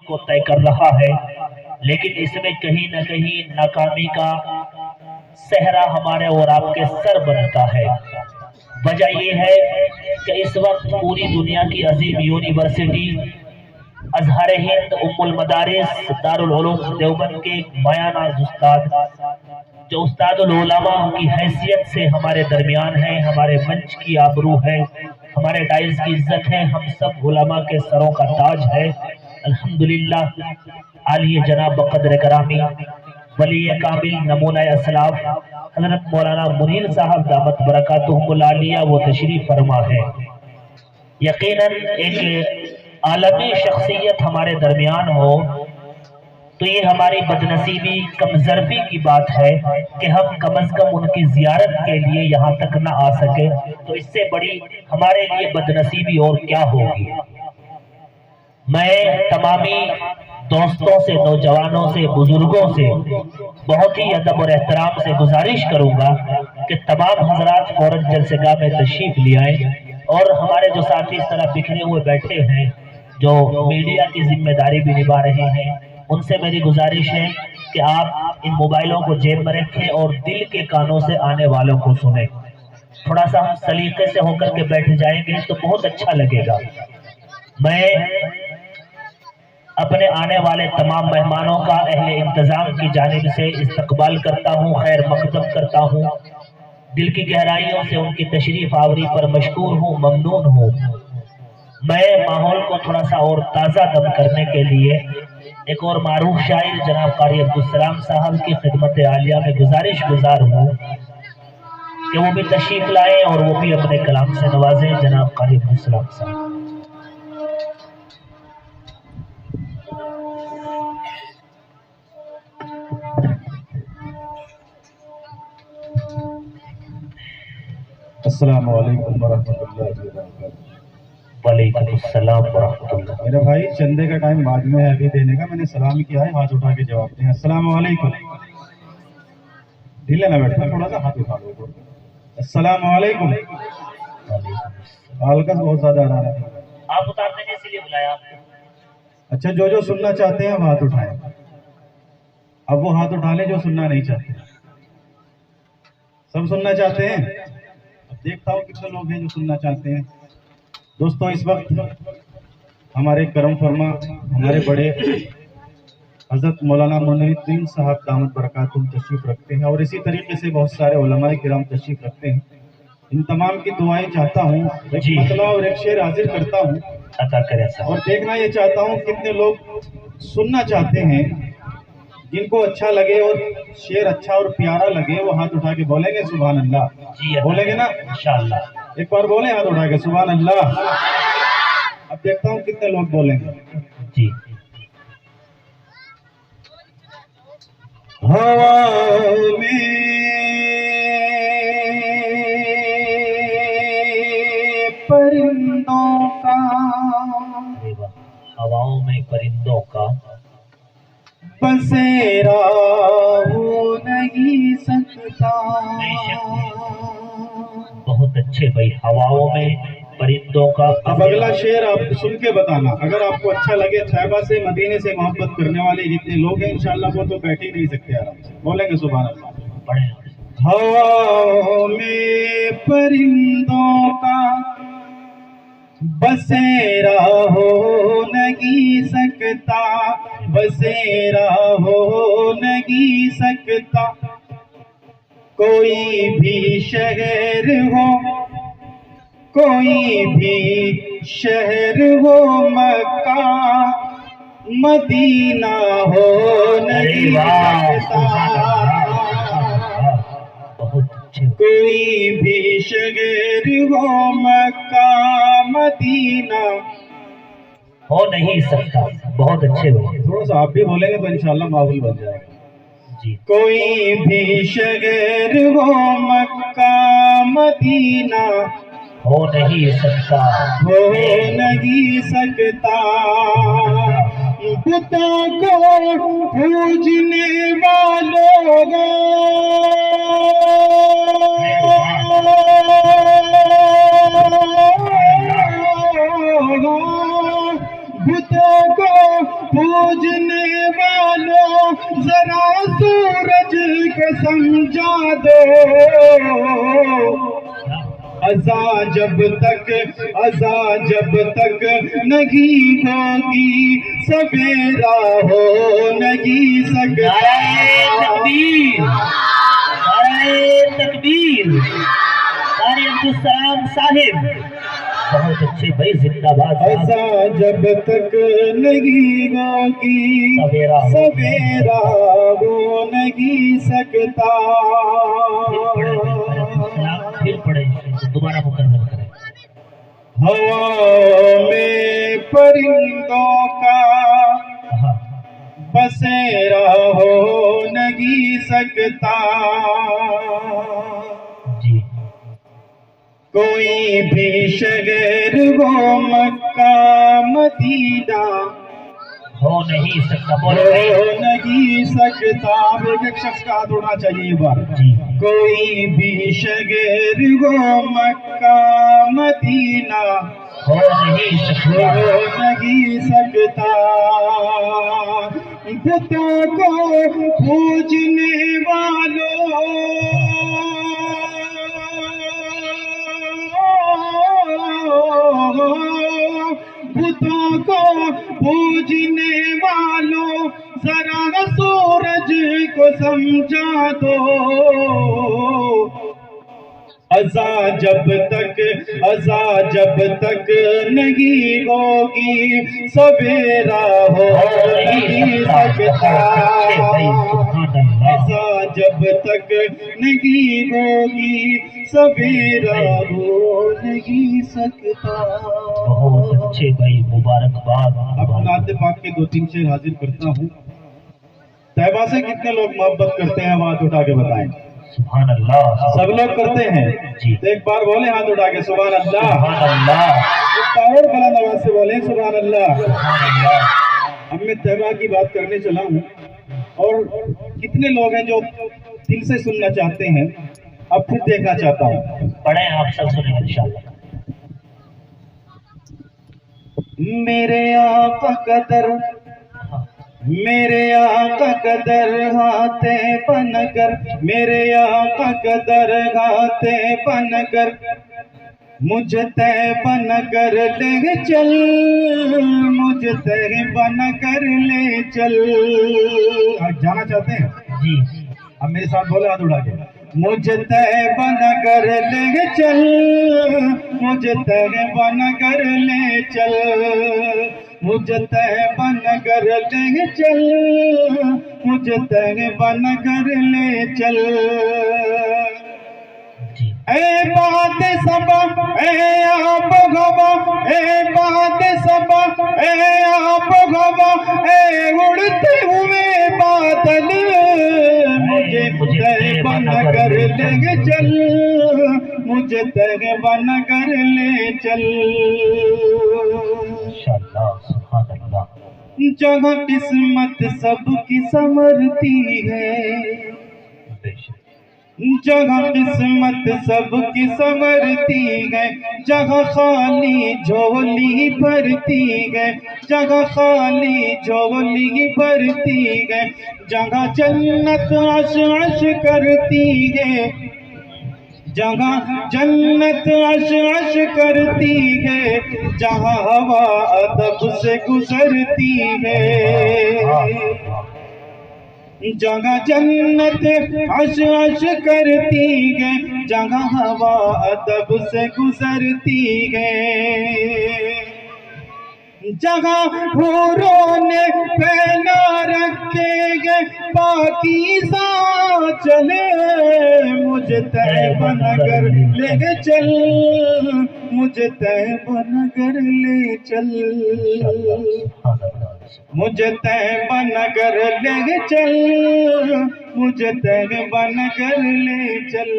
کو طے کر رہا ہے، لیکن اس میں کہیں نہ کہیں ناکامی کا صحرا ہمارے اور آپ کے سر بنتا ہے۔ وجہ یہ ہے کہ اس وقت پوری دنیا کی عظیم یونیورسٹی ازہر ہند ام المدارس دارالعلوم دیوبند کے مایہ ناز استاد، جو استاد العلماء کی حیثیت سے ہمارے درمیان ہیں، ہمارے منچ کی آبرو ہے، ہمارے ڈائز کی عزت ہے، ہم سب علماء کے سروں کا تاج ہے۔ الحمدللہ عالی جناب بقدر کرامی ولی کامل نمونہ اسلاف حضرت مولانا منیر صاحب دامت برکاتہم العالیہ وہ تشریف فرما ہے۔ یقیناً ایک عالمی شخصیت ہمارے درمیان ہو تو یہ ہماری بدنصیبی کمزرفی کی بات ہے کہ ہم کم از کم ان کی زیارت کے لیے یہاں تک نہ آ سکے، تو اس سے بڑی ہمارے لیے بدنصیبی اور کیا ہوگی۔ میں تمامی دوستوں سے، نوجوانوں سے، بزرگوں سے بہت ہی ادب اور احترام سے گزارش کروں گا کہ تمام حضرات فوراً جلسگاہ میں تشریف لے آئیں، اور ہمارے جو ساتھی اس طرح بکھرے ہوئے بیٹھے ہیں جو میڈیا کی ذمہ داری بھی نبھا رہے ہیں، ان سے میری گزارش ہے کہ آپ ان موبائلوں کو جیب میں رکھیں اور دل کے کانوں سے آنے والوں کو سنیں۔ تھوڑا سا ہم سلیقے سے ہو کر کے بیٹھ جائیں گے تو بہت اچھا لگے گا۔ میں اپنے آنے والے تمام مہمانوں کا اہل انتظام کی جانب سے استقبال کرتا ہوں، خیر مقدم کرتا ہوں، دل کی گہرائیوں سے ان کی تشریف آوری پر مشکور ہوں، ممنون ہوں۔ میں ماحول کو تھوڑا سا اور تازہ دم کرنے کے لیے ایک اور معروف شاعر جناب قاری عبدالسلام صاحب کی خدمت عالیہ میں گزارش گزار ہوں کہ وہ بھی تشریف لائیں اور وہ بھی اپنے کلام سے نوازیں۔ جناب قاری عبدالسلام صاحب۔ السلام علیکم ورحمۃ اللہ وبرکاتہ۔ وعلیکم السلام ورحمۃ اللہ۔ میرا بھائی چندے کا ٹائم بعد میں ہے ابھی دینے کا، میں نے سلام کیا ہے، ہاتھ اٹھا کے جواب دیں۔ السلام علیکم، ڈھیلے نہ بیٹھنا، تھوڑا سا ہاتھ اٹھا لو۔ السلام علیکم۔ آلکس بہت زیادہ آ رہا ہے، آپ اتارنے نے اسی لیے بلایا آپ کو۔ اچھا جو سننا چاہتے ہیں وہ ہاتھ اٹھائیں، اب وہ ہاتھ اٹھا لیں جو سننا نہیں چاہتے۔ سب سننا چاہتے ہیں؟ اب دیکھتا ہوں کتنے لوگ ہیں جو سننا چاہتے ہیں۔ دوستو اس وقت ہمارے کرم فرما ہمارے بڑے حضرت مولانا منیر الدین صاحب دامت برکاتہم تشریف رکھتے ہیں، اور اسی طریقے سے بہت سارے علماء کرام تشریف رکھتے ہیں۔ ان تمام کی دعائیں چاہتا ہوں، ایک مطلع اور ایک شعر حاضر کرتا ہوں، عطا کرے صاحب۔ اور دیکھنا یہ چاہتا ہوں کتنے لوگ سننا چاہتے ہیں، جن کو اچھا لگے اور شعر اچھا اور پیارا لگے وہ ہاتھ اٹھا کے بولیں گے سبحان اللہ۔ جی بولیں گے نا انشاءاللہ۔ ایک بار بولیں ہاتھ اٹھا کے سبحان اللہ۔ اب دیکھتا ہوں کتنے لوگ بولیں گے۔ جی۔ ہوا میں پرندوں کا، ہواؤں میں پرندوں کا بسیرا ہو نہیں سکتا۔ بہت اچھے بھائی، ہواؤں میں پرندوں کا۔ اب اگلا شعر آپ سن کے بتانا، اگر آپ کو اچھا لگے۔ طیبہ سے مدینے سے محبت کرنے والے جتنے لوگ ہیں انشاءاللہ وہ تو بیٹھ ہی نہیں سکتے، آرام سے بولیں گے سبحان اللہ۔ پڑھیں۔ ہوا میں پرندوں کا بسیرا ہو نہیں سکتا، بسیرا ہو نہیں سکتا، کوئی بھی شہر ہو، کوئی بھی شہر ہو، مکہ مدینہ ہو نہیں سکتا، کوئی بھی شہر ہو، مکہ مدینہ ہو نہیں سکتا۔ بہت اچھے بھائی، تھوڑا سا آپ بھی بولیں گے تو انشاءاللہ ماحول بن جائے گا۔ جی۔ کوئی بھی شہر ہو، مکہ مدینہ ہو نہیں سکتا، ہو نہیں سکتا، بتوں کو پوجنے والوں بتوں کو پوجنے والوں ذرا سورج کو سمجھا دو، عزا جب تک نہیں ہوگی سویرا ہو نہیں سکتا۔ تکبیر، نعرہ تکبیر، قاری عبدالسلام صاحب، بہت اچھے بھائی، زندہ باد۔ عزا جب تک نہیں ہوگی سویرا ہو نہیں سکتا۔ پھر پڑھیں، دوبارہ مکمل کریں۔ ہوا میں پرندوں کا بسیرا ہو نہیں سکتا، جی کوئی بھی شہر ہو مکہ مدینہ ہو نہیں سکتا، ہو نہیں سکتا۔ ایک شخص کا ہاتھ اڑنا چاہیے یہ بات۔ جی کوئی بھی شہر ہو مکہ مدینہ ہو نہیں سکتا، ہو نہیں سکتا، بتوں کو پوجنے والوں بتوں کو پوجنے والوں ذرا سورج کو سمجھا دو، عزا جب تک نہیں ہوگی سویرا ہو نہیں سکتا، عزا جب تک نہیں ہوگی سویرا ہو نہیں سکتا۔ بہت اچھے بھائی، مبارکباد۔ اب نعت پاک کے 2-3 شعر حاضر کرتا ہوں۔ طیبہ سے کتنے لوگ محبت کرتے ہیں؟ ہاتھ اٹھا کے بتائیں۔ سبحان اللہ، سب لوگ کرتے ہیں جی، تو ایک بار بولیں ہاتھ اٹھا کے سبحان اللہ۔ سبحان اللہ، ایک اور بلند آواز سے بولیں سبحان اللہ۔ سبحان اللہ۔ اب میں طیبہ کی بات کرنے چلا ہوں، اور کتنے لوگ ہیں جو دل سے سننا چاہتے ہیں، اب پھر دیکھنا چاہتا ہوں۔ پڑھیں، آپ سب سنیں انشاءاللہ۔ میرے آقا قدر، میرے آقا قدر ہاتھے بن کر، میرے آقا قدر ہاتھے بن کر، مجھ طیبہ نگر لے چل، مجھ طیبہ نگر لے چل۔ آپ جانا چاہتے ہیں؟ جی اب میرے ساتھ بولے ہاتھ اڑا کے، مجھ طیبہ نگر لے چل، مجھ طیبہ نگر لے چل، مجھ طیبہ نگر لے چل، مجھ طیبہ نگر لے چل۔ جی اے باد صبا اے آب گوا، اے باد صبا اے آب گوا، اے اڑتے ہوئے بادل، مجھے طیبہ نگر لے چل، مجھے طیبہ نگر لے چل۔ انشاءاللہ، سبحان اللہ۔ جہاں قسمت سب کی سنورتی ہے، بے شک، جگہ قسمت سب کی سنورتی ہے، جگہ خالی جھولی بھرتی ہے، جگہ خالی جھولی بھرتی ہے، جگہ جنت عش عش کرتی ہے، جگہ جنت عش عش کرتی ہے، جہاں ہوا ادب سے گزرتی ہے، جگہ جنت عش عش کرتی ہے، جگہ ہوا ادب سے گزرتی ہے، جگہ حوروں نے پھیلا رکھے گے پاکیزہ چلے، مجھے طیبہ نگر لے چل، مجھے طیبہ نگر لے چل، مجھے طیبہ نگر لے چل، مجھے طیبہ نگر لے چل۔